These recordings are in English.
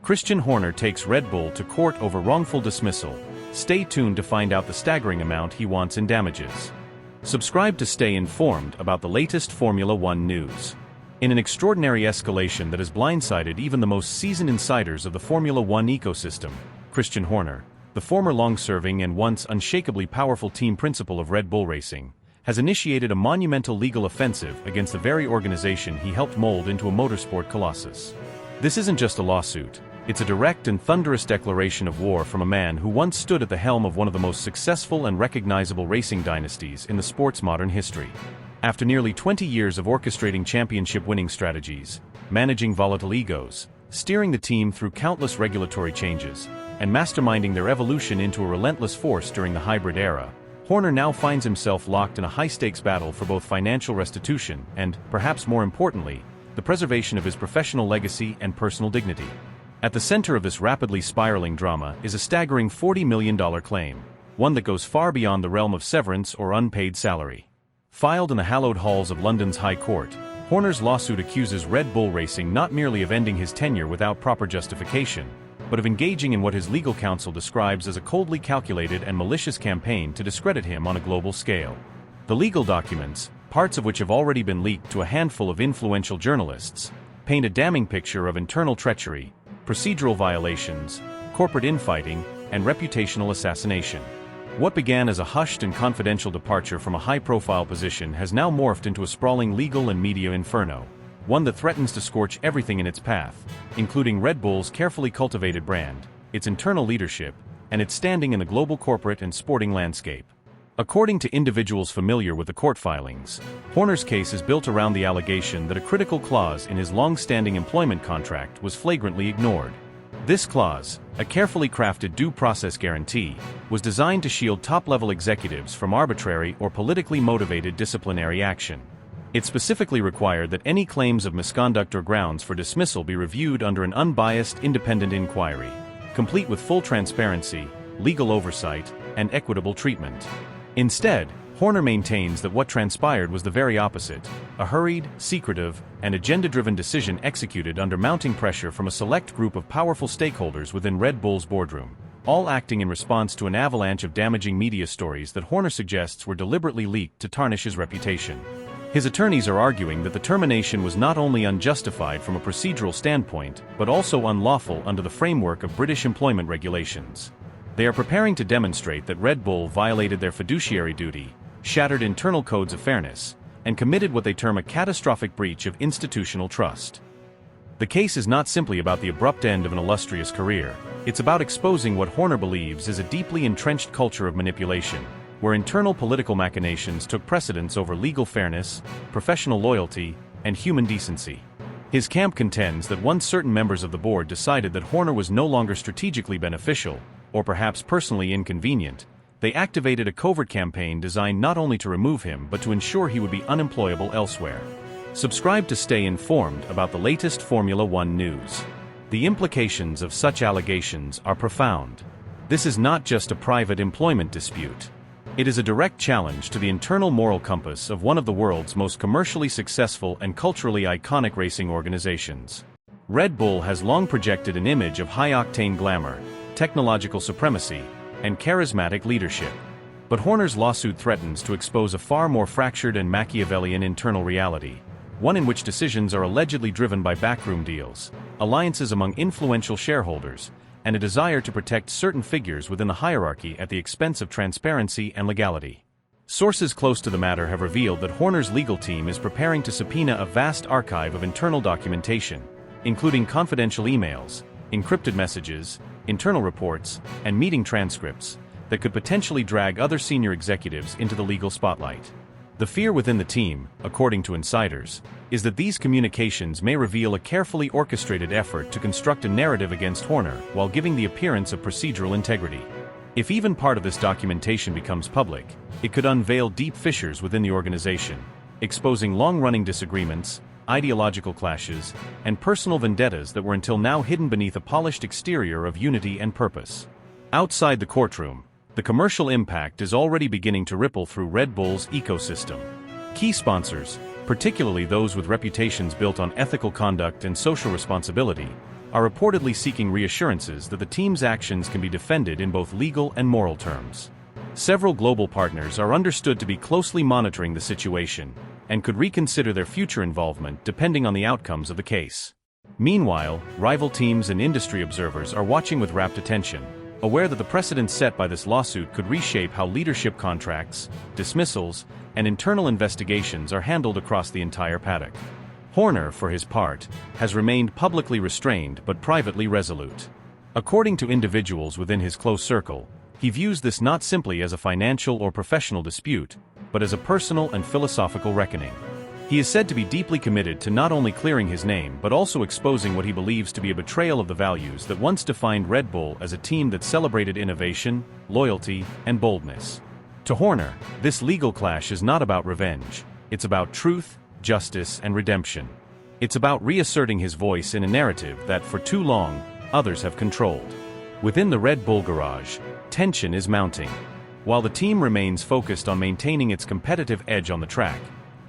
Christian Horner takes Red Bull to court over wrongful dismissal. Stay tuned to find out the staggering amount he wants in damages. Subscribe to stay informed about the latest Formula One news. In an extraordinary escalation that has blindsided even the most seasoned insiders of the Formula One ecosystem, Christian Horner, the former long-serving and once unshakably powerful team principal of Red Bull Racing, has initiated a monumental legal offensive against the very organization he helped mold into a motorsport colossus. This isn't just a lawsuit. It's a direct and thunderous declaration of war from a man who once stood at the helm of one of the most successful and recognizable racing dynasties in the sport's modern history. After nearly 20 years of orchestrating championship-winning strategies, managing volatile egos, steering the team through countless regulatory changes, and masterminding their evolution into a relentless force during the hybrid era, Horner now finds himself locked in a high-stakes battle for both financial restitution and, perhaps more importantly, the preservation of his professional legacy and personal dignity. At the center of this rapidly spiraling drama is a staggering $40 million claim, one that goes far beyond the realm of severance or unpaid salary. Filed in the hallowed halls of London's High Court, Horner's lawsuit accuses Red Bull Racing not merely of ending his tenure without proper justification, but of engaging in what his legal counsel describes as a coldly calculated and malicious campaign to discredit him on a global scale. The legal documents, parts of which have already been leaked to a handful of influential journalists, paint a damning picture of internal treachery, procedural violations, corporate infighting, and reputational assassination. What began as a hushed and confidential departure from a high-profile position has now morphed into a sprawling legal and media inferno, one that threatens to scorch everything in its path, including Red Bull's carefully cultivated brand, its internal leadership, and its standing in the global corporate and sporting landscape. According to individuals familiar with the court filings, Horner's case is built around the allegation that a critical clause in his long-standing employment contract was flagrantly ignored. This clause, a carefully crafted due process guarantee, was designed to shield top-level executives from arbitrary or politically motivated disciplinary action. It specifically required that any claims of misconduct or grounds for dismissal be reviewed under an unbiased, independent inquiry, complete with full transparency, legal oversight, and equitable treatment. Instead, Horner maintains that what transpired was the very opposite, a hurried, secretive, and agenda-driven decision executed under mounting pressure from a select group of powerful stakeholders within Red Bull's boardroom, all acting in response to an avalanche of damaging media stories that Horner suggests were deliberately leaked to tarnish his reputation. His attorneys are arguing that the termination was not only unjustified from a procedural standpoint, but also unlawful under the framework of British employment regulations. They are preparing to demonstrate that Red Bull violated their fiduciary duty, shattered internal codes of fairness, and committed what they term a catastrophic breach of institutional trust. The case is not simply about the abrupt end of an illustrious career, it's about exposing what Horner believes is a deeply entrenched culture of manipulation, where internal political machinations took precedence over legal fairness, professional loyalty, and human decency. His camp contends that once certain members of the board decided that Horner was no longer strategically beneficial, or perhaps personally inconvenient, they activated a covert campaign designed not only to remove him but to ensure he would be unemployable elsewhere. Subscribe to stay informed about the latest Formula One news. The implications of such allegations are profound. This is not just a private employment dispute. It is a direct challenge to the internal moral compass of one of the world's most commercially successful and culturally iconic racing organizations. Red Bull has long projected an image of high-octane glamour, technological supremacy, and charismatic leadership. But Horner's lawsuit threatens to expose a far more fractured and Machiavellian internal reality, one in which decisions are allegedly driven by backroom deals, alliances among influential shareholders, and a desire to protect certain figures within the hierarchy at the expense of transparency and legality. Sources close to the matter have revealed that Horner's legal team is preparing to subpoena a vast archive of internal documentation, including confidential emails, encrypted messages, internal reports, and meeting transcripts that could potentially drag other senior executives into the legal spotlight. The fear within the team, according to insiders, is that these communications may reveal a carefully orchestrated effort to construct a narrative against Horner while giving the appearance of procedural integrity. If even part of this documentation becomes public, it could unveil deep fissures within the organization, exposing long-running disagreements, ideological clashes, and personal vendettas that were until now hidden beneath a polished exterior of unity and purpose. Outside the courtroom, the commercial impact is already beginning to ripple through Red Bull's ecosystem. Key sponsors, particularly those with reputations built on ethical conduct and social responsibility, are reportedly seeking reassurances that the team's actions can be defended in both legal and moral terms. Several global partners are understood to be closely monitoring the situation and could reconsider their future involvement depending on the outcomes of the case. Meanwhile, rival teams and industry observers are watching with rapt attention, aware that the precedent set by this lawsuit could reshape how leadership contracts, dismissals, and internal investigations are handled across the entire paddock. Horner, for his part, has remained publicly restrained but privately resolute. According to individuals within his close circle, he views this not simply as a financial or professional dispute, but as a personal and philosophical reckoning. He is said to be deeply committed to not only clearing his name but also exposing what he believes to be a betrayal of the values that once defined Red Bull as a team that celebrated innovation, loyalty, and boldness. To Horner, this legal clash is not about revenge. It's about truth, justice, and redemption. It's about reasserting his voice in a narrative that, for too long, others have controlled. Within the Red Bull garage, tension is mounting. While the team remains focused on maintaining its competitive edge on the track,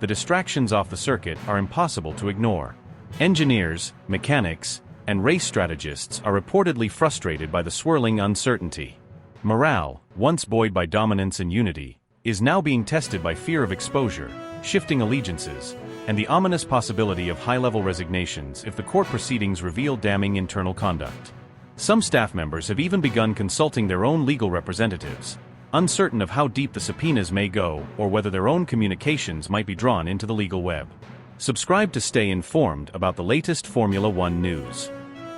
the distractions off the circuit are impossible to ignore. Engineers, mechanics, and race strategists are reportedly frustrated by the swirling uncertainty. Morale, once buoyed by dominance and unity, is now being tested by fear of exposure, shifting allegiances, and the ominous possibility of high-level resignations if the court proceedings reveal damning internal conduct. Some staff members have even begun consulting their own legal representatives, uncertain of how deep the subpoenas may go or whether their own communications might be drawn into the legal web. Subscribe to stay informed about the latest Formula One news.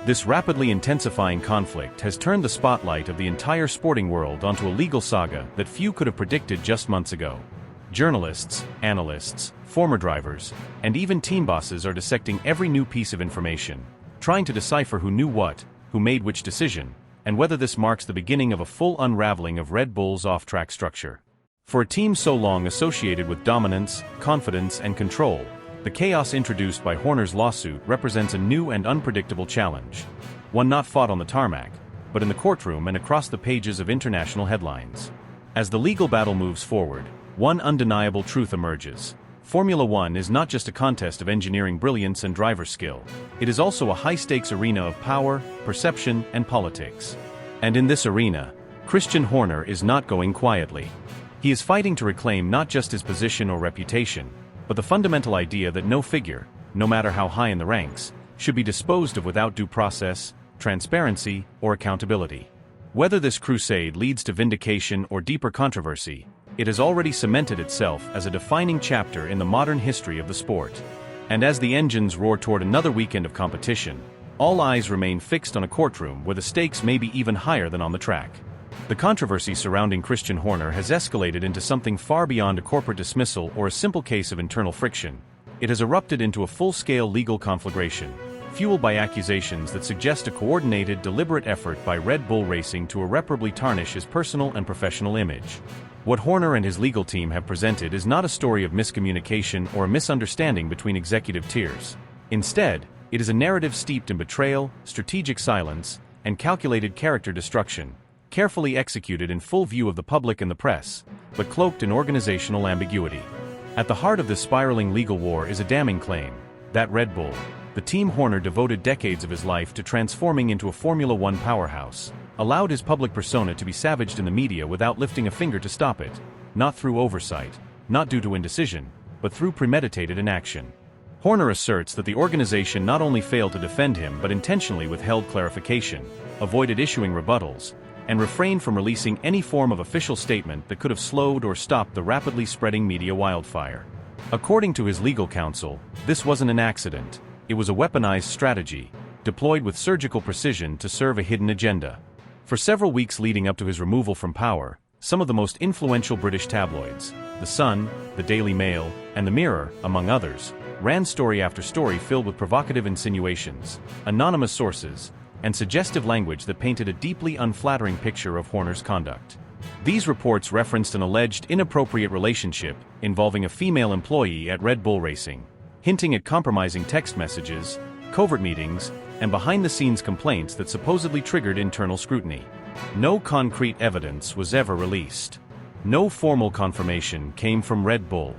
This rapidly intensifying conflict has turned the spotlight of the entire sporting world onto a legal saga that few could have predicted just months ago. Journalists, analysts, former drivers, and even team bosses are dissecting every new piece of information, trying to decipher who knew what, who made which decision, and whether this marks the beginning of a full unraveling of Red Bull's off-track structure. For a team so long associated with dominance, confidence, and control, the chaos introduced by Horner's lawsuit represents a new and unpredictable challenge. One not fought on the tarmac, but in the courtroom and across the pages of international headlines. As the legal battle moves forward, one undeniable truth emerges. Formula One is not just a contest of engineering brilliance and driver skill. It is also a high-stakes arena of power, perception, and politics. And in this arena, Christian Horner is not going quietly. He is fighting to reclaim not just his position or reputation, but the fundamental idea that no figure, no matter how high in the ranks, should be disposed of without due process, transparency, or accountability. Whether this crusade leads to vindication or deeper controversy, it has already cemented itself as a defining chapter in the modern history of the sport. And as the engines roar toward another weekend of competition, all eyes remain fixed on a courtroom where the stakes may be even higher than on the track. The controversy surrounding Christian Horner has escalated into something far beyond a corporate dismissal or a simple case of internal friction. It has erupted into a full-scale legal conflagration, fueled by accusations that suggest a coordinated, deliberate effort by Red Bull Racing to irreparably tarnish his personal and professional image. What Horner and his legal team have presented is not a story of miscommunication or a misunderstanding between executive tiers. Instead, it is a narrative steeped in betrayal, strategic silence, and calculated character destruction, carefully executed in full view of the public and the press, but cloaked in organizational ambiguity. At the heart of this spiraling legal war is a damning claim that Red Bull, the team Horner devoted decades of his life to transforming into a Formula One powerhouse, allowed his public persona to be savaged in the media without lifting a finger to stop it, not through oversight, not due to indecision, but through premeditated inaction. Horner asserts that the organization not only failed to defend him but intentionally withheld clarification, avoided issuing rebuttals, and refrained from releasing any form of official statement that could have slowed or stopped the rapidly spreading media wildfire. According to his legal counsel, this wasn't an accident. It was a weaponized strategy, deployed with surgical precision to serve a hidden agenda. For several weeks leading up to his removal from power, some of the most influential British tabloids, The Sun, the Daily Mail, and the Mirror, among others, ran story after story filled with provocative insinuations, anonymous sources, and suggestive language that painted a deeply unflattering picture of Horner's conduct. These reports referenced an alleged inappropriate relationship involving a female employee at Red Bull Racing, hinting at compromising text messages, covert meetings, and behind-the-scenes complaints that supposedly triggered internal scrutiny. No concrete evidence was ever released. No formal confirmation came from Red Bull.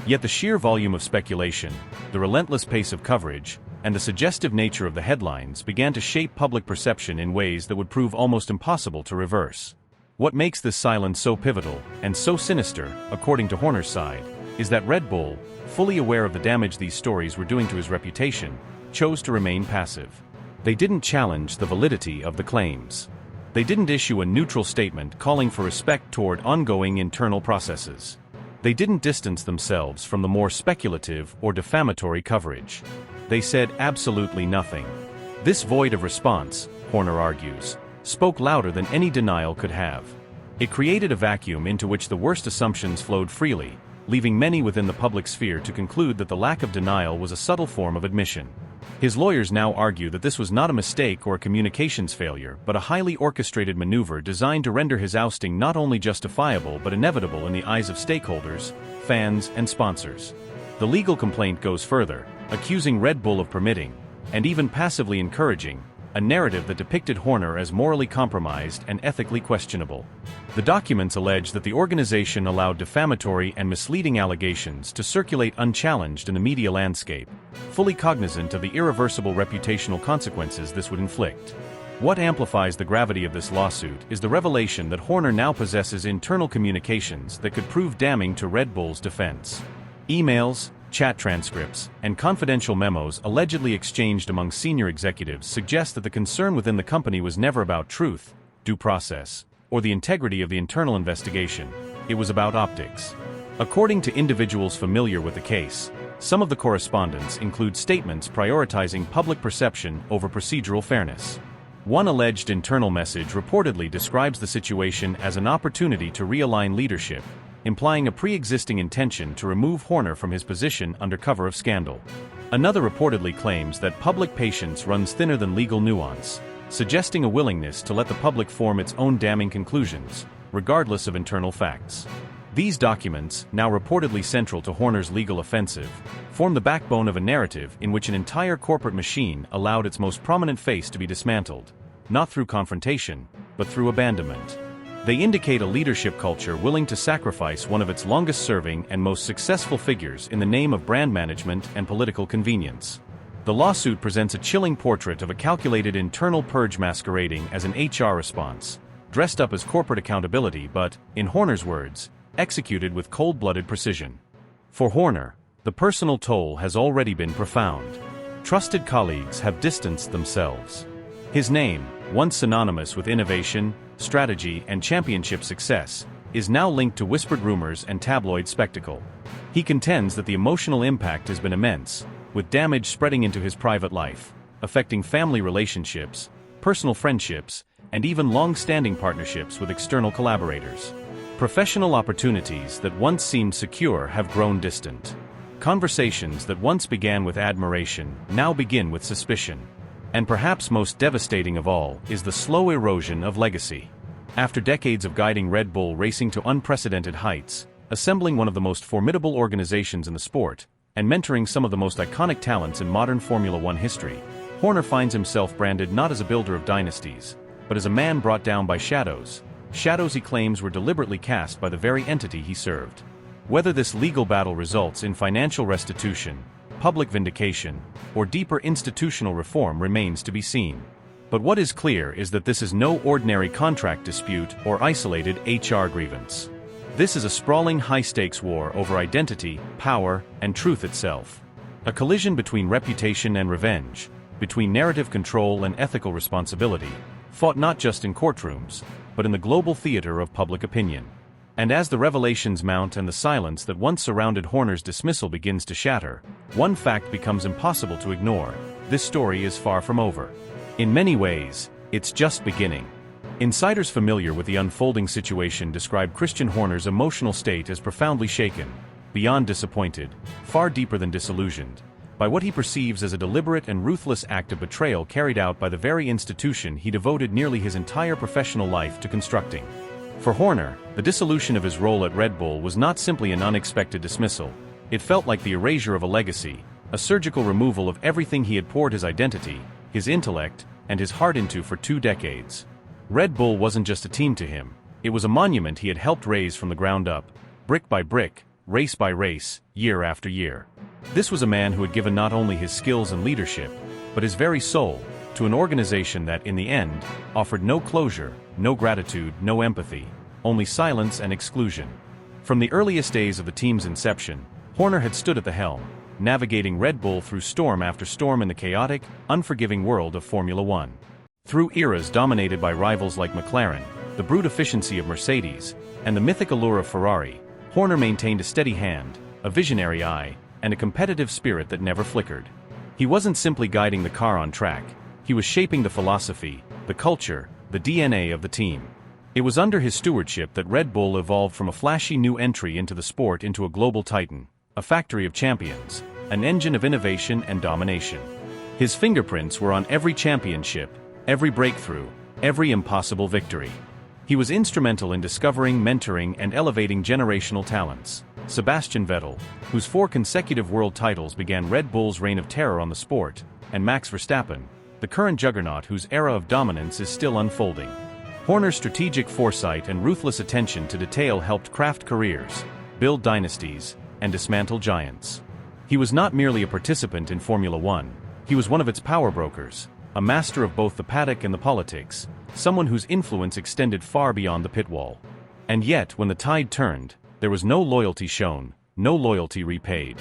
Yet the sheer volume of speculation, the relentless pace of coverage, and the suggestive nature of the headlines began to shape public perception in ways that would prove almost impossible to reverse. What makes this silence so pivotal, and so sinister, according to Horner's side, is that Red Bull, fully aware of the damage these stories were doing to his reputation, chose to remain passive. They didn't challenge the validity of the claims. They didn't issue a neutral statement calling for respect toward ongoing internal processes. They didn't distance themselves from the more speculative or defamatory coverage. They said absolutely nothing. This void of response, Horner argues, spoke louder than any denial could have. It created a vacuum into which the worst assumptions flowed freely, leaving many within the public sphere to conclude that the lack of denial was a subtle form of admission. His lawyers now argue that this was not a mistake or a communications failure, but a highly orchestrated maneuver designed to render his ousting not only justifiable but inevitable in the eyes of stakeholders, fans, and sponsors. The legal complaint goes further, accusing Red Bull of permitting, and even passively encouraging, a narrative that depicted Horner as morally compromised and ethically questionable. The documents allege that the organization allowed defamatory and misleading allegations to circulate unchallenged in the media landscape, fully cognizant of the irreversible reputational consequences this would inflict. What amplifies the gravity of this lawsuit is the revelation that Horner now possesses internal communications that could prove damning to Red Bull's defense. Emails, chat transcripts, and confidential memos allegedly exchanged among senior executives suggest that the concern within the company was never about truth, due process, or the integrity of the internal investigation. It was about optics. According to individuals familiar with the case, some of the correspondence include statements prioritizing public perception over procedural fairness. One alleged internal message reportedly describes the situation as an opportunity to realign leadership, implying a pre-existing intention to remove Horner from his position under cover of scandal. Another reportedly claims that public patience runs thinner than legal nuance, suggesting a willingness to let the public form its own damning conclusions, regardless of internal facts. These documents, now reportedly central to Horner's legal offensive, form the backbone of a narrative in which an entire corporate machine allowed its most prominent face to be dismantled, not through confrontation, but through abandonment. They indicate a leadership culture willing to sacrifice one of its longest-serving and most successful figures in the name of brand management and political convenience. The lawsuit presents a chilling portrait of a calculated internal purge masquerading as an HR response, dressed up as corporate accountability but, in Horner's words, executed with cold-blooded precision. For Horner, the personal toll has already been profound. Trusted colleagues have distanced themselves. His name, once synonymous with innovation, strategy, and championship success, is now linked to whispered rumors and tabloid spectacle. He contends that the emotional impact has been immense, with damage spreading into his private life, affecting family relationships, personal friendships, and even long-standing partnerships with external collaborators. Professional opportunities that once seemed secure have grown distant. Conversations that once began with admiration now begin with suspicion. And perhaps most devastating of all is the slow erosion of legacy. After decades of guiding Red Bull racing to unprecedented heights, assembling one of the most formidable organizations in the sport, and mentoring some of the most iconic talents in modern Formula One history, Horner finds himself branded not as a builder of dynasties, but as a man brought down by shadows he claims were deliberately cast by the very entity he served. Whether this legal battle results in financial restitution, public vindication, or deeper institutional reform remains to be seen. But what is clear is that this is no ordinary contract dispute or isolated HR grievance. This is a sprawling high-stakes war over identity, power, and truth itself. A collision between reputation and revenge, between narrative control and ethical responsibility, fought not just in courtrooms, but in the global theater of public opinion. And as the revelations mount and the silence that once surrounded Horner's dismissal begins to shatter, one fact becomes impossible to ignore: this story is far from over. In many ways, it's just beginning. Insiders familiar with the unfolding situation describe Christian Horner's emotional state as profoundly shaken, beyond disappointed, far deeper than disillusioned, by what he perceives as a deliberate and ruthless act of betrayal carried out by the very institution he devoted nearly his entire professional life to constructing. For Horner, the dissolution of his role at Red Bull was not simply an unexpected dismissal. It felt like the erasure of a legacy, a surgical removal of everything he had poured his identity, his intellect, and his heart into for 2 decades. Red Bull wasn't just a team to him, it was a monument he had helped raise from the ground up, brick by brick, race by race, year after year. This was a man who had given not only his skills and leadership, but his very soul, to an organization that, in the end, offered no closure, no gratitude, no empathy, only silence and exclusion. From the earliest days of the team's inception, Horner had stood at the helm, navigating Red Bull through storm after storm in the chaotic, unforgiving world of Formula One. Through eras dominated by rivals like McLaren, the brute efficiency of Mercedes, and the mythic allure of Ferrari, Horner maintained a steady hand, a visionary eye, and a competitive spirit that never flickered. He wasn't simply guiding the car on track, he was shaping the philosophy, the culture, the DNA of the team. It was under his stewardship that Red Bull evolved from a flashy new entry into the sport into a global titan, a factory of champions, an engine of innovation and domination. His fingerprints were on every championship, every breakthrough, every impossible victory. He was instrumental in discovering, mentoring, and elevating generational talents. Sebastian Vettel, whose 4 consecutive world titles began Red Bull's reign of terror on the sport, and Max Verstappen, the current juggernaut whose era of dominance is still unfolding. Horner's strategic foresight and ruthless attention to detail helped craft careers, build dynasties, and dismantle giants. He was not merely a participant in Formula One, he was one of its power brokers, a master of both the paddock and the politics, someone whose influence extended far beyond the pit wall. And yet, when the tide turned, there was no loyalty shown, no loyalty repaid.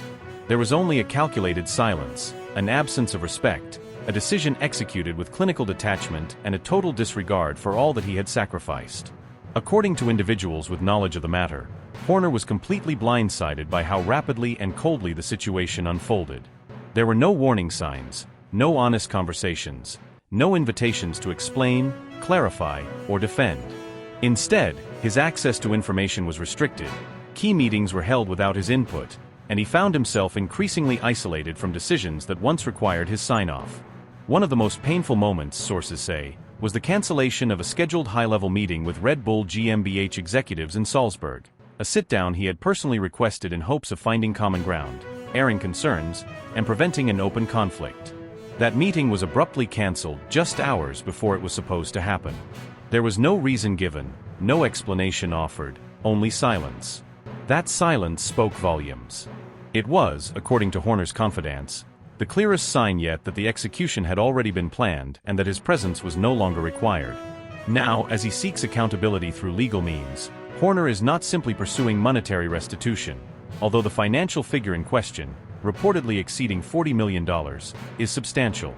There was only a calculated silence, an absence of respect, a decision executed with clinical detachment and a total disregard for all that he had sacrificed. According to individuals with knowledge of the matter, Horner was completely blindsided by how rapidly and coldly the situation unfolded. There were no warning signs, no honest conversations, no invitations to explain, clarify, or defend. Instead, his access to information was restricted, key meetings were held without his input, and he found himself increasingly isolated from decisions that once required his sign-off. One of the most painful moments, sources say, was the cancellation of a scheduled high-level meeting with Red Bull GmbH executives in Salzburg, a sit-down he had personally requested in hopes of finding common ground, airing concerns, and preventing an open conflict. That meeting was abruptly cancelled just hours before it was supposed to happen. There was no reason given, no explanation offered, only silence. That silence spoke volumes. It was, according to Horner's confidants, the clearest sign yet that the execution had already been planned and that his presence was no longer required. Now, as he seeks accountability through legal means, Horner is not simply pursuing monetary restitution, although the financial figure in question, reportedly exceeding $40 million, is substantial.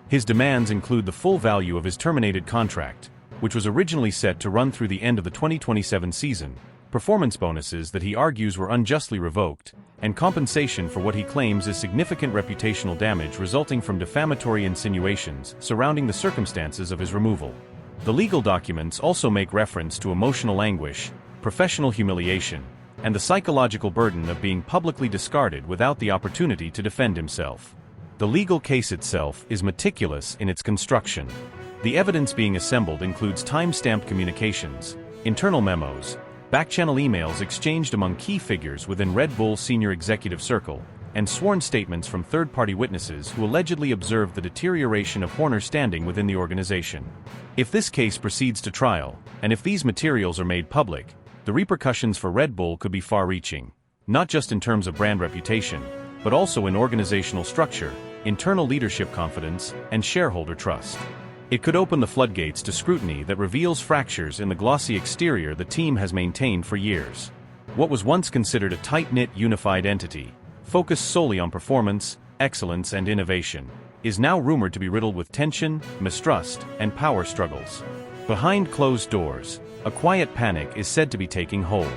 His demands include the full value of his terminated contract, which was originally set to run through the end of the 2027 season, performance bonuses that he argues were unjustly revoked, and compensation for what he claims is significant reputational damage resulting from defamatory insinuations surrounding the circumstances of his removal. The legal documents also make reference to emotional anguish, professional humiliation, and the psychological burden of being publicly discarded without the opportunity to defend himself. The legal case itself is meticulous in its construction. The evidence being assembled includes time-stamped communications, internal memos, back-channel emails exchanged among key figures within Red Bull's senior executive circle, and sworn statements from third-party witnesses who allegedly observed the deterioration of Horner's standing within the organization. If this case proceeds to trial, and if these materials are made public, the repercussions for Red Bull could be far-reaching, not just in terms of brand reputation, but also in organizational structure, internal leadership confidence, and shareholder trust. It could open the floodgates to scrutiny that reveals fractures in the glossy exterior the team has maintained for years. What was once considered a tight-knit, unified entity, focused solely on performance, excellence, and innovation, is now rumored to be riddled with tension, mistrust, and power struggles. Behind closed doors, a quiet panic is said to be taking hold.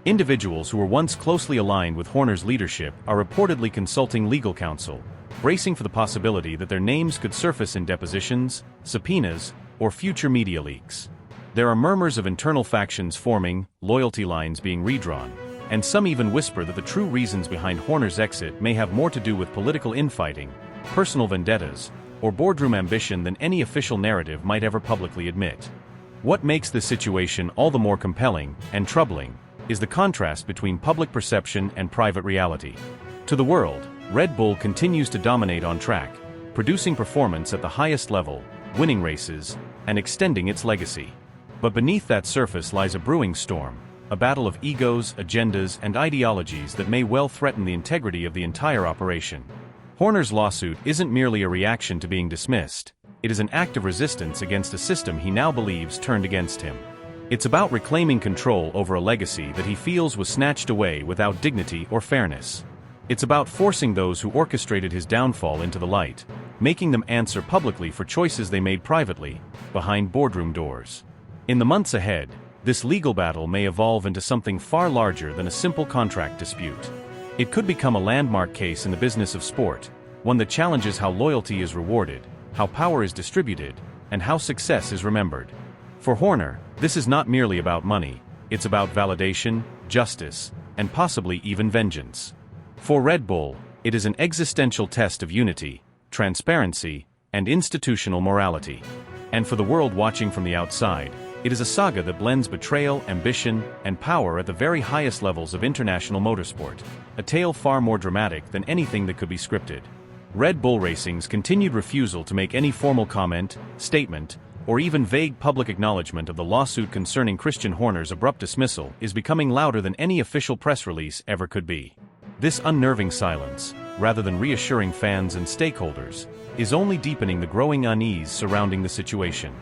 Individuals who were once closely aligned with Horner's leadership are reportedly consulting legal counsel, bracing for the possibility that their names could surface in depositions, subpoenas, or future media leaks. There are murmurs of internal factions forming, loyalty lines being redrawn, and some even whisper that the true reasons behind Horner's exit may have more to do with political infighting, personal vendettas, or boardroom ambition than any official narrative might ever publicly admit. What makes this situation all the more compelling and troubling is the contrast between public perception and private reality. To the world, Red Bull continues to dominate on track, producing performance at the highest level, winning races, and extending its legacy. But beneath that surface lies a brewing storm, a battle of egos, agendas, and ideologies that may well threaten the integrity of the entire operation. Horner's lawsuit isn't merely a reaction to being dismissed, it is an act of resistance against a system he now believes turned against him. It's about reclaiming control over a legacy that he feels was snatched away without dignity or fairness. It's about forcing those who orchestrated his downfall into the light, making them answer publicly for choices they made privately, behind boardroom doors. In the months ahead, this legal battle may evolve into something far larger than a simple contract dispute. It could become a landmark case in the business of sport, one that challenges how loyalty is rewarded, how power is distributed, and how success is remembered. For Horner, this is not merely about money, it's about validation, justice, and possibly even vengeance. For Red Bull, it is an existential test of unity, transparency, and institutional morality. And for the world watching from the outside, it is a saga that blends betrayal, ambition, and power at the very highest levels of international motorsport, a tale far more dramatic than anything that could be scripted. Red Bull Racing's continued refusal to make any formal comment, statement, or even vague public acknowledgement of the lawsuit concerning Christian Horner's abrupt dismissal is becoming louder than any official press release ever could be. This unnerving silence, rather than reassuring fans and stakeholders, is only deepening the growing unease surrounding the situation.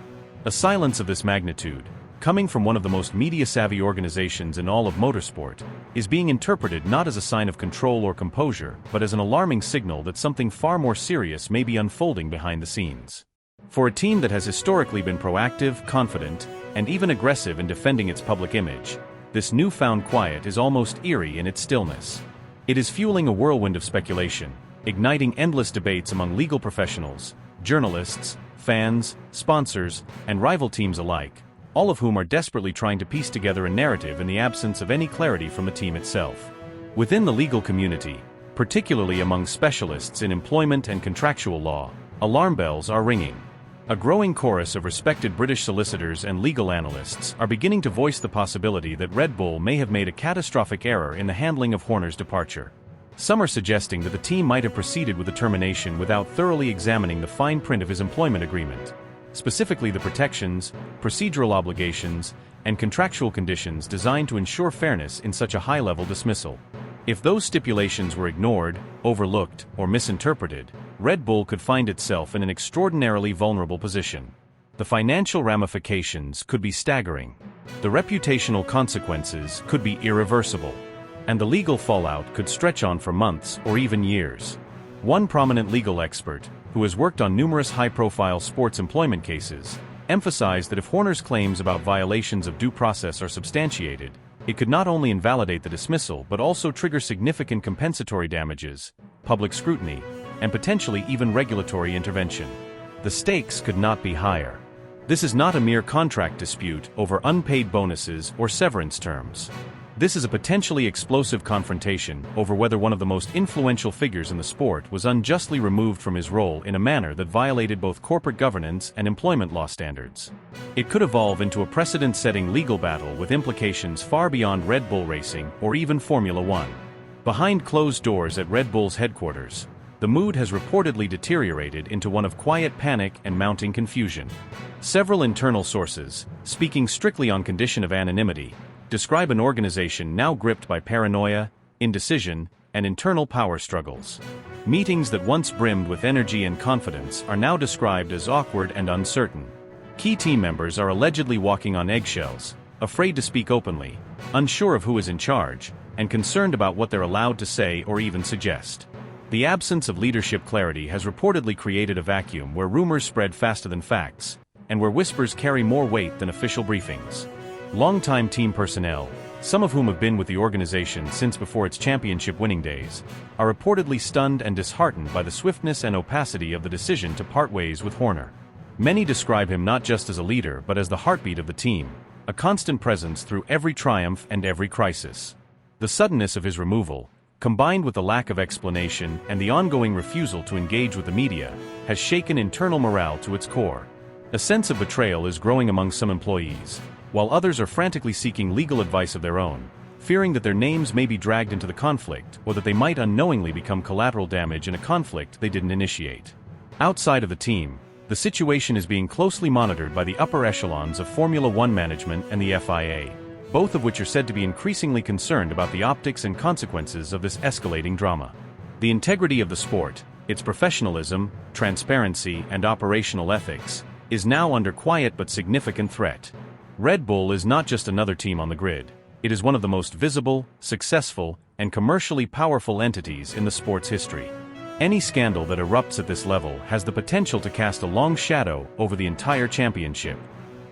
A silence of this magnitude, coming from one of the most media-savvy organizations in all of motorsport, is being interpreted not as a sign of control or composure, but as an alarming signal that something far more serious may be unfolding behind the scenes. For a team that has historically been proactive, confident, and even aggressive in defending its public image, this newfound quiet is almost eerie in its stillness. It is fueling a whirlwind of speculation, igniting endless debates among legal professionals, journalists, fans, sponsors, and rival teams alike, all of whom are desperately trying to piece together a narrative in the absence of any clarity from the team itself. Within the legal community, particularly among specialists in employment and contractual law, alarm bells are ringing. A growing chorus of respected British solicitors and legal analysts are beginning to voice the possibility that Red Bull may have made a catastrophic error in the handling of Horner's departure. Some are suggesting that the team might have proceeded with the termination without thoroughly examining the fine print of his employment agreement, specifically the protections, procedural obligations, and contractual conditions designed to ensure fairness in such a high-level dismissal. If those stipulations were ignored, overlooked, or misinterpreted, Red Bull could find itself in an extraordinarily vulnerable position. The financial ramifications could be staggering. The reputational consequences could be irreversible. And the legal fallout could stretch on for months or even years. One prominent legal expert, who has worked on numerous high-profile sports employment cases, emphasized that if Horner's claims about violations of due process are substantiated, it could not only invalidate the dismissal but also trigger significant compensatory damages, public scrutiny, and potentially even regulatory intervention. The stakes could not be higher. This is not a mere contract dispute over unpaid bonuses or severance terms. This is a potentially explosive confrontation over whether one of the most influential figures in the sport was unjustly removed from his role in a manner that violated both corporate governance and employment law standards. It could evolve into a precedent-setting legal battle with implications far beyond Red Bull Racing or even Formula One. Behind closed doors at Red Bull's headquarters, the mood has reportedly deteriorated into one of quiet panic and mounting confusion. Several internal sources, speaking strictly on condition of anonymity, describe an organization now gripped by paranoia, indecision, and internal power struggles. Meetings that once brimmed with energy and confidence are now described as awkward and uncertain. Key team members are allegedly walking on eggshells, afraid to speak openly, unsure of who is in charge, and concerned about what they're allowed to say or even suggest. The absence of leadership clarity has reportedly created a vacuum where rumors spread faster than facts, and where whispers carry more weight than official briefings. Longtime team personnel, some of whom have been with the organization since before its championship winning days, are reportedly stunned and disheartened by the swiftness and opacity of the decision to part ways with Horner. Many describe him not just as a leader but as the heartbeat of the team, a constant presence through every triumph and every crisis. The suddenness of his removal, combined with the lack of explanation and the ongoing refusal to engage with the media, has shaken internal morale to its core. A sense of betrayal is growing among some employees, while others are frantically seeking legal advice of their own, fearing that their names may be dragged into the conflict or that they might unknowingly become collateral damage in a conflict they didn't initiate. Outside of the team, the situation is being closely monitored by the upper echelons of Formula One management and the FIA. both of which are said to be increasingly concerned about the optics and consequences of this escalating drama. The integrity of the sport, its professionalism, transparency, and operational ethics, is now under quiet but significant threat. Red Bull is not just another team on the grid. It is one of the most visible, successful, and commercially powerful entities in the sport's history. Any scandal that erupts at this level has the potential to cast a long shadow over the entire championship.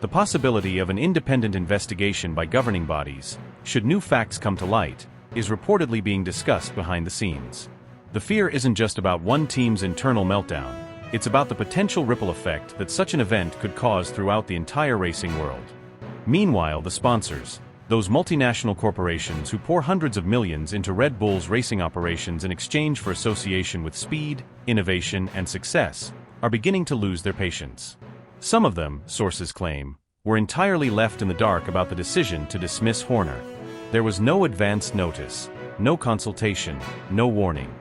The possibility of an independent investigation by governing bodies, should new facts come to light, is reportedly being discussed behind the scenes. The fear isn't just about one team's internal meltdown, it's about the potential ripple effect that such an event could cause throughout the entire racing world. Meanwhile, the sponsors, those multinational corporations who pour hundreds of millions into Red Bull's racing operations in exchange for association with speed, innovation, and success, are beginning to lose their patience. Some of them, sources claim, were entirely left in the dark about the decision to dismiss Horner. There was no advance notice, no consultation, no warning.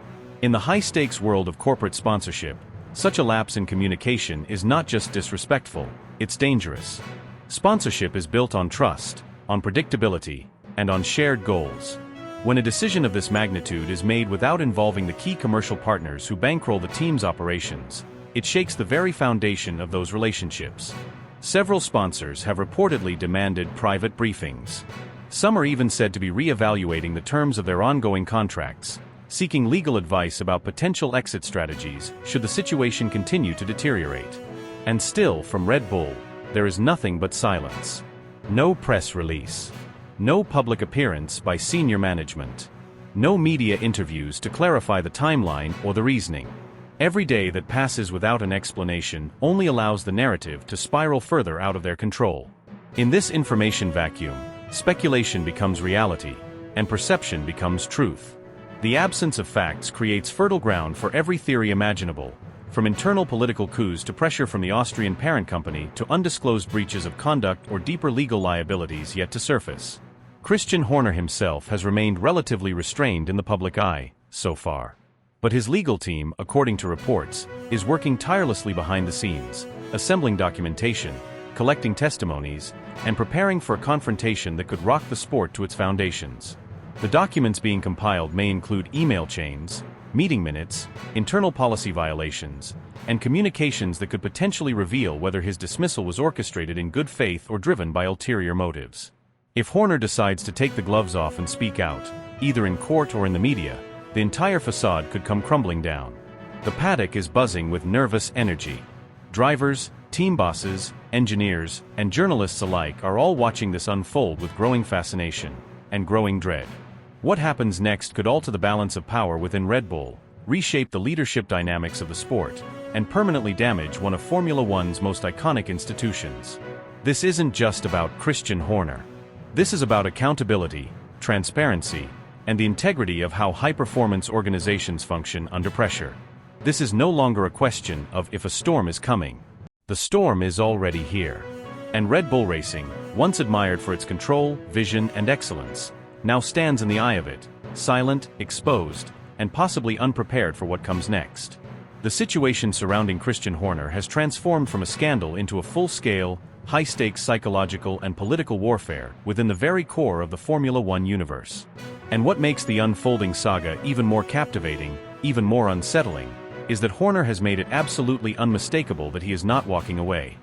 In the high-stakes world of corporate sponsorship, such a lapse in communication is not just disrespectful, it's dangerous. Sponsorship is built on trust, on predictability, and on shared goals. When a decision of this magnitude is made without involving the key commercial partners who bankroll the team's operations, it shakes the very foundation of those relationships. Several sponsors have reportedly demanded private briefings. Some are even said to be re-evaluating the terms of their ongoing contracts, seeking legal advice about potential exit strategies should the situation continue to deteriorate. And still, from Red Bull, there is nothing but silence. No press release. No public appearance by senior management. No media interviews to clarify the timeline or the reasoning. Every day that passes without an explanation only allows the narrative to spiral further out of their control. In this information vacuum, speculation becomes reality, and perception becomes truth. The absence of facts creates fertile ground for every theory imaginable, from internal political coups to pressure from the Austrian parent company to undisclosed breaches of conduct or deeper legal liabilities yet to surface. Christian Horner himself has remained relatively restrained in the public eye, so far. But his legal team, according to reports, is working tirelessly behind the scenes, assembling documentation, collecting testimonies, and preparing for a confrontation that could rock the sport to its foundations. The documents being compiled may include email chains, meeting minutes, internal policy violations, and communications that could potentially reveal whether his dismissal was orchestrated in good faith or driven by ulterior motives. If Horner decides to take the gloves off and speak out, either in court or in the media, the entire facade could come crumbling down. The paddock is buzzing with nervous energy. Drivers, team bosses, engineers, and journalists alike are all watching this unfold with growing fascination and growing dread. What happens next could alter the balance of power within Red Bull, reshape the leadership dynamics of the sport, and permanently damage one of Formula One's most iconic institutions. This isn't just about Christian Horner. This is about accountability, transparency, and the integrity of how high-performance organizations function under pressure. This is no longer a question of if a storm is coming. The storm is already here. And Red Bull Racing, once admired for its control, vision, and excellence, now stands in the eye of it, silent, exposed, and possibly unprepared for what comes next. The situation surrounding Christian Horner has transformed from a scandal into a full-scale, high-stakes psychological and political warfare within the very core of the Formula One universe. And what makes the unfolding saga even more captivating, even more unsettling, is that Horner has made it absolutely unmistakable that he is not walking away.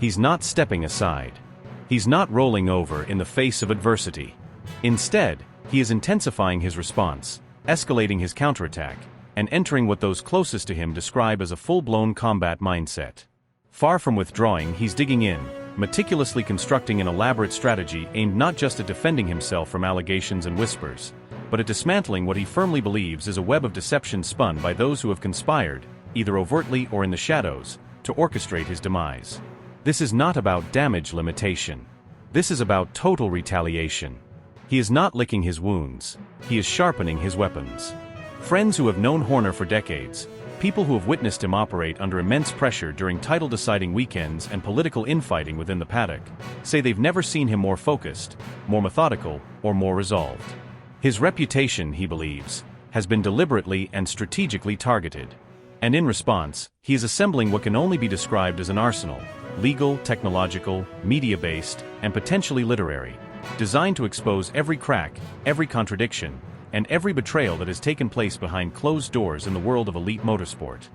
He's not stepping aside. He's not rolling over in the face of adversity. Instead, he is intensifying his response, escalating his counterattack, and entering what those closest to him describe as a full-blown combat mindset. Far from withdrawing, he's digging in, meticulously constructing an elaborate strategy aimed not just at defending himself from allegations and whispers, but at dismantling what he firmly believes is a web of deception spun by those who have conspired, either overtly or in the shadows, to orchestrate his demise. This is not about damage limitation. This is about total retaliation. He is not licking his wounds, he is sharpening his weapons. Friends who have known Horner for decades, people who have witnessed him operate under immense pressure during title-deciding weekends and political infighting within the paddock, say they've never seen him more focused, more methodical, or more resolved. His reputation, he believes, has been deliberately and strategically targeted. And in response, he is assembling what can only be described as an arsenal, legal, technological, media-based, and potentially literary, designed to expose every crack, every contradiction, and every betrayal that has taken place behind closed doors in the world of elite motorsport.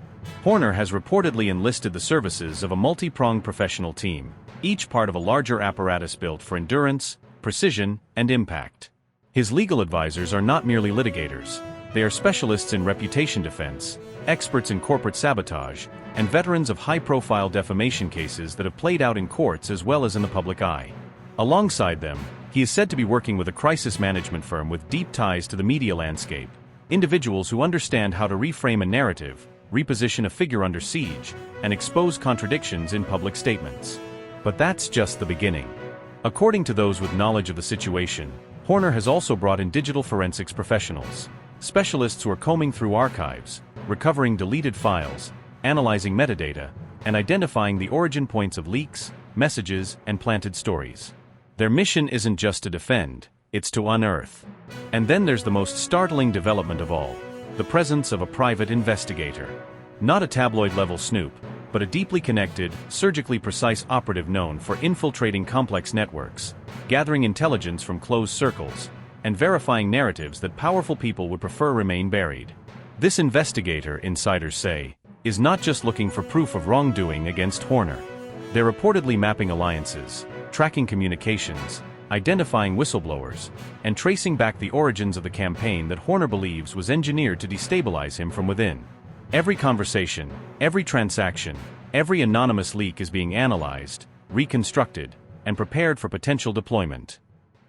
Horner has reportedly enlisted the services of a multi-pronged professional team, each part of a larger apparatus built for endurance, precision, and impact. His legal advisors are not merely litigators. They are specialists in reputation defense, experts in corporate sabotage, and veterans of high-profile defamation cases that have played out in courts as well as in the public eye. Alongside them, he is said to be working with a crisis management firm with deep ties to the media landscape, individuals who understand how to reframe a narrative, reposition a figure under siege, and expose contradictions in public statements. But that's just the beginning. According to those with knowledge of the situation, Horner has also brought in digital forensics professionals, specialists who are combing through archives, recovering deleted files, analyzing metadata, and identifying the origin points of leaks, messages, and planted stories. Their mission isn't just to defend, it's to unearth. And then there's the most startling development of all, the presence of a private investigator. Not a tabloid-level snoop, but a deeply connected, surgically precise operative known for infiltrating complex networks, gathering intelligence from closed circles, and verifying narratives that powerful people would prefer remain buried. This investigator, insiders say, is not just looking for proof of wrongdoing against Horner. They're reportedly mapping alliances, tracking communications, identifying whistleblowers, and tracing back the origins of the campaign that Horner believes was engineered to destabilize him from within. Every conversation, every transaction, every anonymous leak is being analyzed, reconstructed, and prepared for potential deployment.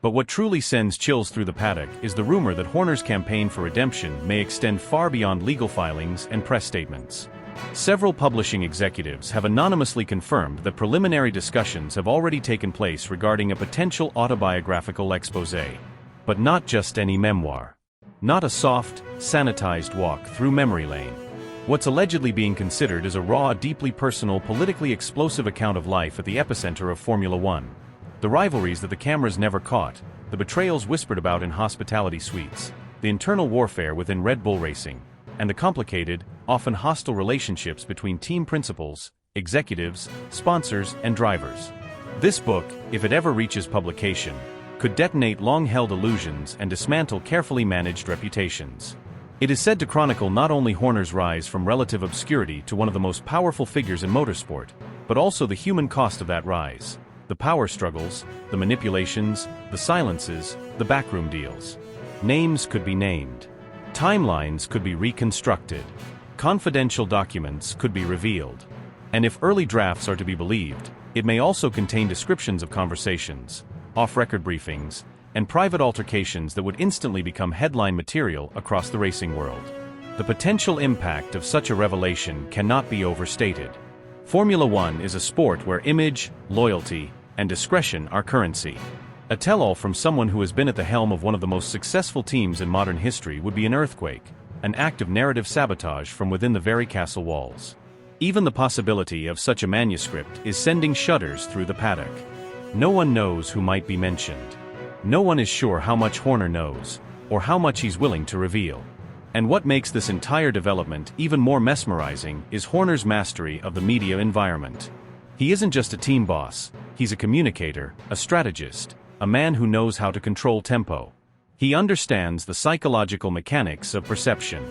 But what truly sends chills through the paddock is the rumor that Horner's campaign for redemption may extend far beyond legal filings and press statements. Several publishing executives have anonymously confirmed that preliminary discussions have already taken place regarding a potential autobiographical exposé. But not just any memoir. Not a soft, sanitized walk through memory lane. What's allegedly being considered is a raw, deeply personal, politically explosive account of life at the epicenter of Formula One. The rivalries that the cameras never caught, the betrayals whispered about in hospitality suites, the internal warfare within Red Bull Racing, and the complicated, often hostile relationships between team principals, executives, sponsors, and drivers. This book, if it ever reaches publication, could detonate long-held illusions and dismantle carefully managed reputations. It is said to chronicle not only Horner's rise from relative obscurity to one of the most powerful figures in motorsport, but also the human cost of that rise. The power struggles, the manipulations, the silences, the backroom deals. Names could be named. Timelines could be reconstructed. Confidential documents could be revealed. And if early drafts are to be believed, it may also contain descriptions of conversations, off-record briefings, and private altercations that would instantly become headline material across the racing world. The potential impact of such a revelation cannot be overstated. Formula One is a sport where image, loyalty, and discretion are currency. A tell-all from someone who has been at the helm of one of the most successful teams in modern history would be an earthquake, an act of narrative sabotage from within the very castle walls. Even the possibility of such a manuscript is sending shudders through the paddock. No one knows who might be mentioned. No one is sure how much Horner knows, or how much he's willing to reveal. And what makes this entire development even more mesmerizing is Horner's mastery of the media environment. He isn't just a team boss, he's a communicator, a strategist, a man who knows how to control tempo. He understands the psychological mechanics of perception.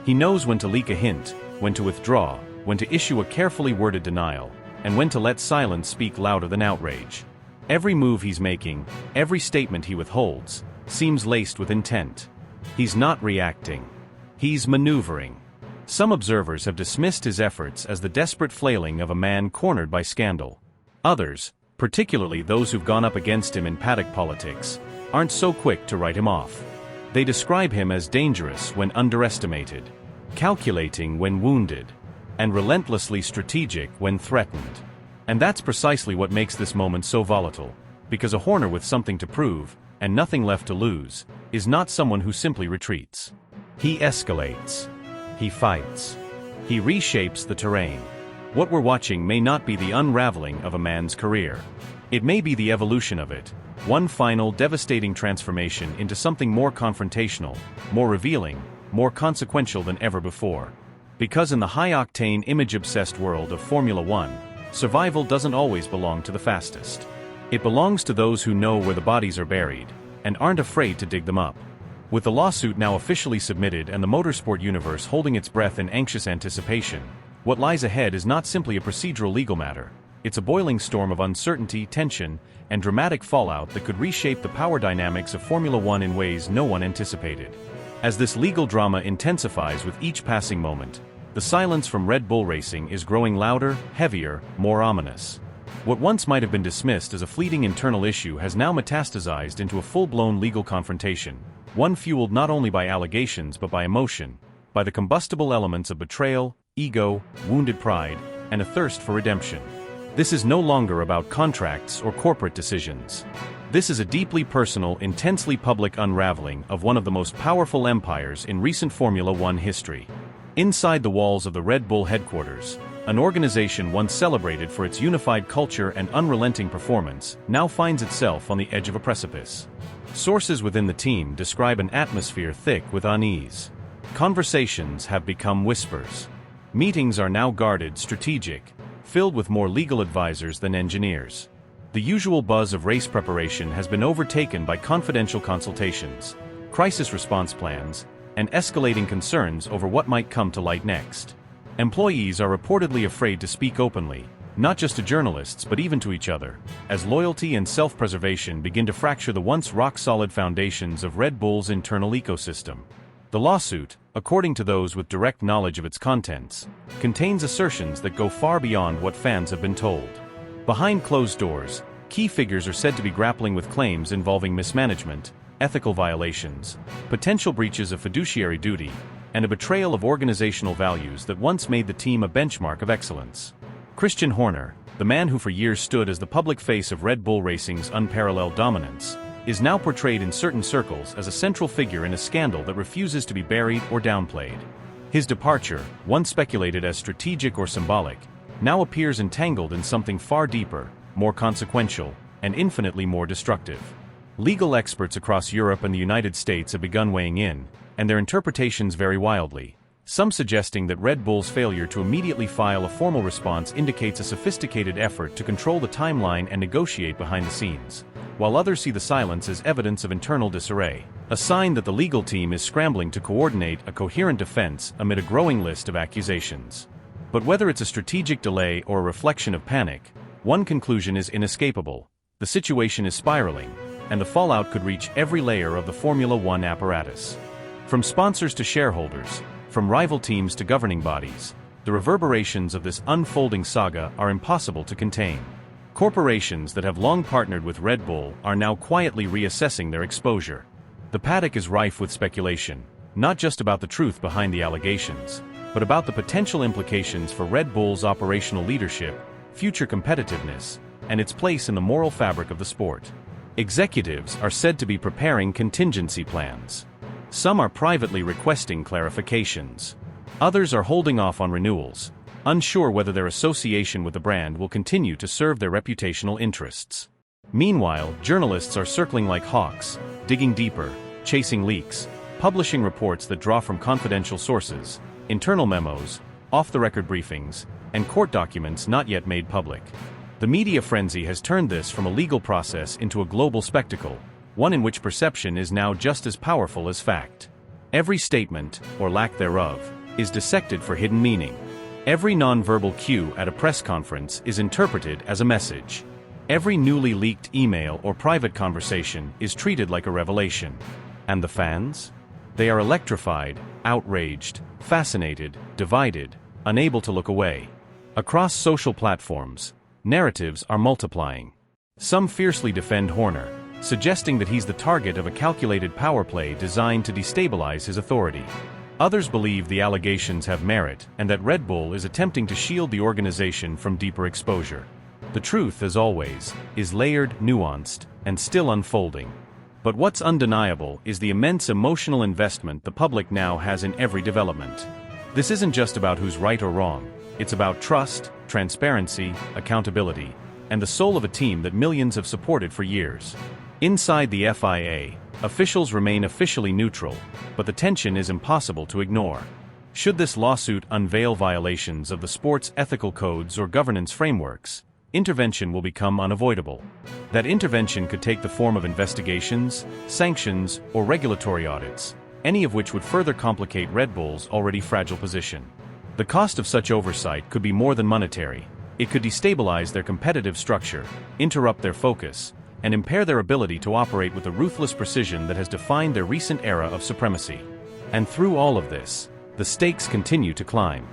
He knows when to leak a hint, when to withdraw, when to issue a carefully worded denial, and when to let silence speak louder than outrage. Every move he's making, every statement he withholds, seems laced with intent. He's not reacting. He's maneuvering. Some observers have dismissed his efforts as the desperate flailing of a man cornered by scandal. Others, particularly those who've gone up against him in paddock politics, aren't so quick to write him off. They describe him as dangerous when underestimated, calculating when wounded, and relentlessly strategic when threatened. And that's precisely what makes this moment so volatile, because a Horner with something to prove, and nothing left to lose, is not someone who simply retreats. He escalates. He fights. He reshapes the terrain. What we're watching may not be the unraveling of a man's career. It may be the evolution of it, one final devastating transformation into something more confrontational, more revealing, more consequential than ever before. Because in the high-octane, image-obsessed world of Formula One, survival doesn't always belong to the fastest. It belongs to those who know where the bodies are buried, and aren't afraid to dig them up. With the lawsuit now officially submitted and the motorsport universe holding its breath in anxious anticipation, what lies ahead is not simply a procedural legal matter. It's a boiling storm of uncertainty, tension, and dramatic fallout that could reshape the power dynamics of Formula One in ways no one anticipated. As this legal drama intensifies with each passing moment, the silence from Red Bull Racing is growing louder, heavier, more ominous. What once might have been dismissed as a fleeting internal issue has now metastasized into a full-blown legal confrontation, one fueled not only by allegations but by emotion, by the combustible elements of betrayal, ego, wounded pride, and a thirst for redemption. This is no longer about contracts or corporate decisions. This is a deeply personal, intensely public unraveling of one of the most powerful empires in recent Formula One history. Inside the walls of the Red Bull headquarters, an organization once celebrated for its unified culture and unrelenting performance now finds itself on the edge of a precipice. Sources within the team describe an atmosphere thick with unease. Conversations have become whispers. Meetings are now guarded, strategic, filled with more legal advisors than engineers. The usual buzz of race preparation has been overtaken by confidential consultations, crisis response plans, and escalating concerns over what might come to light next. Employees are reportedly afraid to speak openly, not just to journalists but even to each other, as loyalty and self-preservation begin to fracture the once rock-solid foundations of Red Bull's internal ecosystem. The lawsuit, according to those with direct knowledge of its contents, contains assertions that go far beyond what fans have been told. Behind closed doors, key figures are said to be grappling with claims involving mismanagement, ethical violations, potential breaches of fiduciary duty, and a betrayal of organizational values that once made the team a benchmark of excellence. Christian Horner, the man who for years stood as the public face of Red Bull Racing's unparalleled dominance, is now portrayed in certain circles as a central figure in a scandal that refuses to be buried or downplayed. His departure, once speculated as strategic or symbolic, now appears entangled in something far deeper, more consequential, and infinitely more destructive. Legal experts across Europe and the United States have begun weighing in, and their interpretations vary wildly. Some suggesting that Red Bull's failure to immediately file a formal response indicates a sophisticated effort to control the timeline and negotiate behind the scenes, while others see the silence as evidence of internal disarray, a sign that the legal team is scrambling to coordinate a coherent defense amid a growing list of accusations. But whether it's a strategic delay or a reflection of panic, one conclusion is inescapable: the situation is spiraling, and the fallout could reach every layer of the Formula One apparatus. From sponsors to shareholders, from rival teams to governing bodies, the reverberations of this unfolding saga are impossible to contain. Corporations that have long partnered with Red Bull are now quietly reassessing their exposure. The paddock is rife with speculation, not just about the truth behind the allegations, but about the potential implications for Red Bull's operational leadership, future competitiveness, and its place in the moral fabric of the sport. Executives are said to be preparing contingency plans. Some are privately requesting clarifications. Others are holding off on renewals, unsure whether their association with the brand will continue to serve their reputational interests. Meanwhile, journalists are circling like hawks, digging deeper, chasing leaks, publishing reports that draw from confidential sources, internal memos, off-the-record briefings, and court documents not yet made public. The media frenzy has turned this from a legal process into a global spectacle, one in which perception is now just as powerful as fact. Every statement, or lack thereof, is dissected for hidden meaning. Every nonverbal cue at a press conference is interpreted as a message. Every newly leaked email or private conversation is treated like a revelation. And the fans? They are electrified, outraged, fascinated, divided, unable to look away. Across social platforms, narratives are multiplying. Some fiercely defend Horner, suggesting that he's the target of a calculated power play designed to destabilize his authority. Others believe the allegations have merit and that Red Bull is attempting to shield the organization from deeper exposure. The truth, as always, is layered, nuanced, and still unfolding. But what's undeniable is the immense emotional investment the public now has in every development. This isn't just about who's right or wrong, it's about trust, transparency, accountability, and the soul of a team that millions have supported for years. Inside the FIA, officials remain officially neutral, but the tension is impossible to ignore. Should this lawsuit unveil violations of the sport's ethical codes or governance frameworks, intervention will become unavoidable. That intervention could take the form of investigations, sanctions, or regulatory audits, any of which would further complicate Red Bull's already fragile position. The cost of such oversight could be more than monetary. It could destabilize their competitive structure, interrupt their focus, and impair their ability to operate with the ruthless precision that has defined their recent era of supremacy. And through all of this, the stakes continue to climb.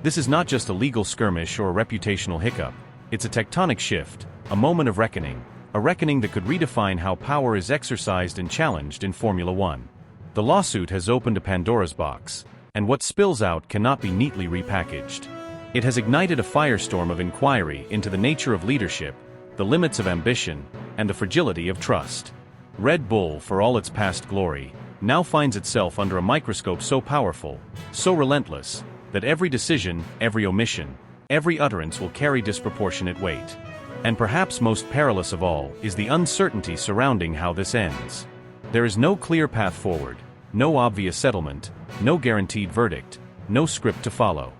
This is not just a legal skirmish or a reputational hiccup. It's a tectonic shift, a moment of reckoning, a reckoning that could redefine how power is exercised and challenged in Formula One. The lawsuit has opened a Pandora's box, and what spills out cannot be neatly repackaged. It has ignited a firestorm of inquiry into the nature of leadership, the limits of ambition, and the fragility of trust. Red Bull, for all its past glory, now finds itself under a microscope so powerful, so relentless, that every decision, every omission, every utterance will carry disproportionate weight. And perhaps most perilous of all is the uncertainty surrounding how this ends. There is no clear path forward, no obvious settlement, no guaranteed verdict, no script to follow.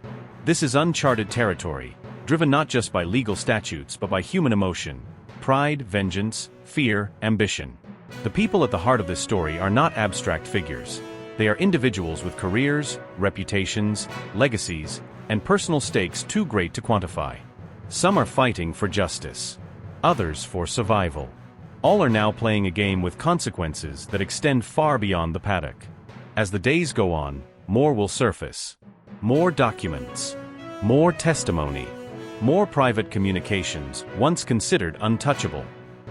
This is uncharted territory, driven not just by legal statutes but by human emotion, pride, vengeance, fear, ambition. The people at the heart of this story are not abstract figures. They are individuals with careers, reputations, legacies, and personal stakes too great to quantify. Some are fighting for justice. Others for survival. All are now playing a game with consequences that extend far beyond the paddock. As the days go on, more will surface. More documents. More testimony. More private communications, once considered untouchable.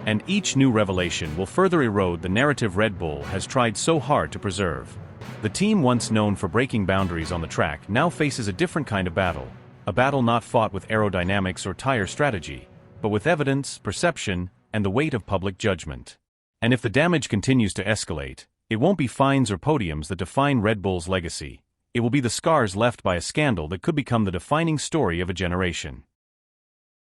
And each new revelation will further erode the narrative Red Bull has tried so hard to preserve. The team once known for breaking boundaries on the track now faces a different kind of battle. A battle not fought with aerodynamics or tire strategy, but with evidence, perception, and the weight of public judgment. And if the damage continues to escalate, it won't be fines or podiums that define Red Bull's legacy. It will be the scars left by a scandal that could become the defining story of a generation.